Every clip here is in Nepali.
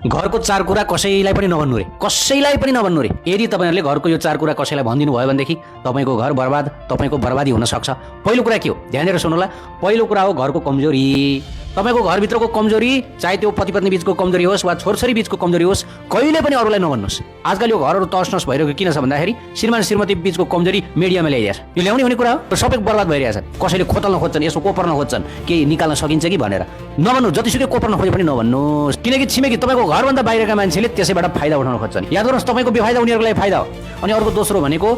घरको चार कुरा कसैलाई पनि नभन्नु रे, कसैलाई पनि नभन्नु रे। यदि तपाईँहरूले घरको यो चार कुरा कसैलाई भनिदिनु भयो भनेदेखि तपाईँको घर बर्बाद, तपाईँको बर्बादी हुन सक्छ। पहिलो कुरा के हो ध्यान दिएर सुन्नुहोला। पहिलो कुरा हो घरको कमजोरी। तपाईँको घरभित्रको कमजोरी, चाहे त्यो पति पत्नी बीचको कमजोरी होस् वा छोरछोरी बीचको कमजोरी होस्, कहिले पनि अरूलाई नभन्नुहोस्। आजकल यो घरहरू तसनस भइरहेको किन छ भन्दाखेरि श्रीमान श्रीमती बीचको कमजोरी मिडियामा ल्याइदिएछ। यो ल्याउने हुने कुरा हो, सबै बर्बाद भइरहेछ। कसैले खोतल्न खोज्छन्, यसो कोपर्न खोज्छन्, केही निकाल्न सकिन्छ कि भनेर नभन्नु। जतिसुकै कोपर्न खोजे पनि नभन्नुहोस्, किनकि छिमेकी तपाईँको घरभन्दा बाहिरका मान्छेले त्यसैबाट फाइदा उठाउन खोज्छन्। याद गर्नुहोस्, तपाईँको बेफाइदा उनीहरूको लागि फाइदा हो। अनि अर्को दोस्रो भनेको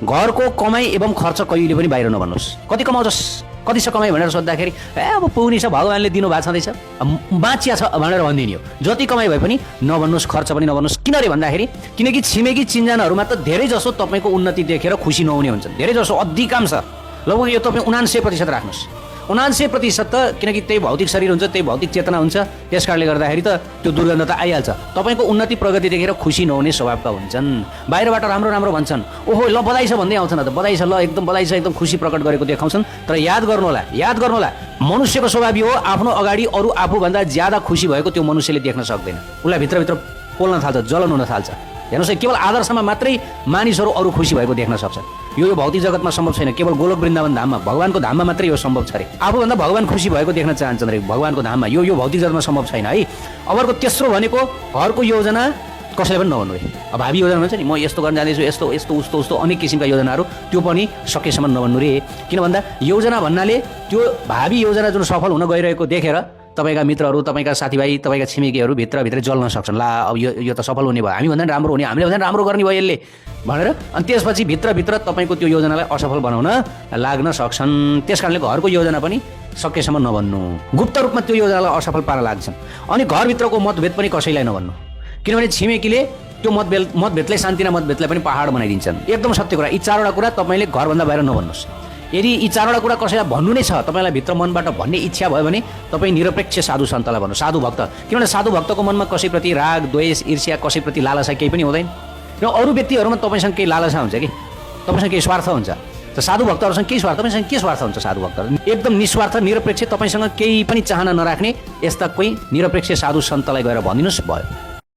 घरको कमाई एवं खर्च कहिले पनि बाहिर नभन्नुहोस्। कति कमाउँछस्, कति छ कमाई भनेर सोद्धाखेरि अब पुग्ने छ, भगवान्ले दिनु भएको छँदैछ, बाँचिया छ भनेर भनिदिने हो। जति कमाई भए पनि नभन्नुहोस्, खर्च पनि नभन्नुहोस्। किन रे भन्दाखेरि किनकि छिमेकी चिन्जानहरूमा त धेरै जसो तपाईँको उन्नति देखेर खुसी नहुने हुन्छन्। धेरै जसो, अधिकांश, लगभग यो तपाईँ 79% राख्नुहोस्। 79% त किनकि त्यही भौतिक शरीर हुन्छ, त्यही भौतिक चेतना हुन्छ। त्यस कारणले गर्दाखेरि त त्यो दुर्गन्ध त आइहाल्छ। तपाईँको उन्नति प्रगति देखेर खुसी नहुने स्वभावका हुन्छन्। बाहिरबाट राम्रो राम्रो भन्छन्, ओहो ल बधाई छ भन्दै आउँछन्, त बधाई छ, ल एकदम बधाई छ, एकदम खुसी प्रकट गरेको देखाउँछन्। तर याद गर्नुहोला मनुष्यको स्वभाव हो आफ्नो अगाडि अरू आफूभन्दा ज्यादा खुसी भएको त्यो मनुष्यले देख्न सक्दैन। उसलाई भित्रभित्र पोल्न थाल्छ, जलन हुन थाल्छ। हेर्नुहोस् है, केवल आदर्शमा मात्रै मानिसहरू अरू खुसी भएको देख्न सक्छन्। यो भौतिक जगतमा सम्भव छैन, केवल गोलोक वृन्दावन धाममा, भगवानको धाममा मात्रै यो सम्भव छ अरे। आफूभन्दा भगवान खुसी भएको देख्न चाहन्छन् अरे भगवानको धाममा। यो भौतिक जगतमा सम्भव छैन है। अब अर्को तेस्रो भनेको घरको योजना कसैलाई पनि नभन्नु रे। अब भावी योजना भन्छ नि, म यस्तो गर्न जाँदैछु, यस्तो यस्तो उस्तो उस्तो अनेक किसिमका योजनाहरू, त्यो पनि सकेसम्म नभन्नु रे। किन भन्दा योजना भन्नाले त्यो भावी योजना जुन सफल हुन गइरहेको देखेर तपाईँका मित्रहरू, तपाईँका साथीभाइ, तपाईँका छिमेकीहरू भित्रभित्र जल्न सक्छन्। ला अब यो त सफल हुने भयो, हामी भन्दा राम्रो हुने, हामीले भन्दा राम्रो गर्ने भयो यसले भनेर। अनि त्यसपछि भित्रभित्र तपाईँको त्यो योजनालाई असफल बनाउन लाग्न सक्छन्। त्यस कारणले घरको योजना पनि सकेसम्म नभन्नु। गुप्त रूपमा त्यो योजनालाई असफल पार्न लाग्छन्। अनि घरभित्रको मतभेद पनि कसैलाई नभन्नु, किनभने छिमेकीले त्यो मतभेदलाई, सान्तिना मतभेदलाई पनि पहाड बनाइदिन्छन्। एकदम सत्य कुरा। यी चारवटा कुरा तपाईँले घरभन्दा बाहिर नभन्नुहोस्। यदि यी चारवटा कुरा कसैलाई भन्नु नै छ, तपाईँलाई भित्र मनबाट भन्ने इच्छा भयो भने तपाईँ निरपेक्ष साधु सन्तलाई भन्नु, साधु भक्त। किनभने साधु भक्तको मनमा कसैप्रति राग, द्वेष, ईर्ष्या, कसैप्रति लालसा केही पनि हुँदैन। र अरू व्यक्तिहरूमा तपाईँसँग केही लालसा हुन्छ कि तपाईँसँग केही स्वार्थ हुन्छ। त साधु भक्तहरूसँग केही स्वार्थ, तपाईँसँग के स्वार्थ हुन्छ? साधु भक्तहरू एकदम निस्वार्थ, निरपेक्ष, तपाईँसँग केही पनि चाहना नराख्ने यस्ता कोही निरपेक्ष साधु सन्तलाई गएर भनिदिनुहोस्, भयो।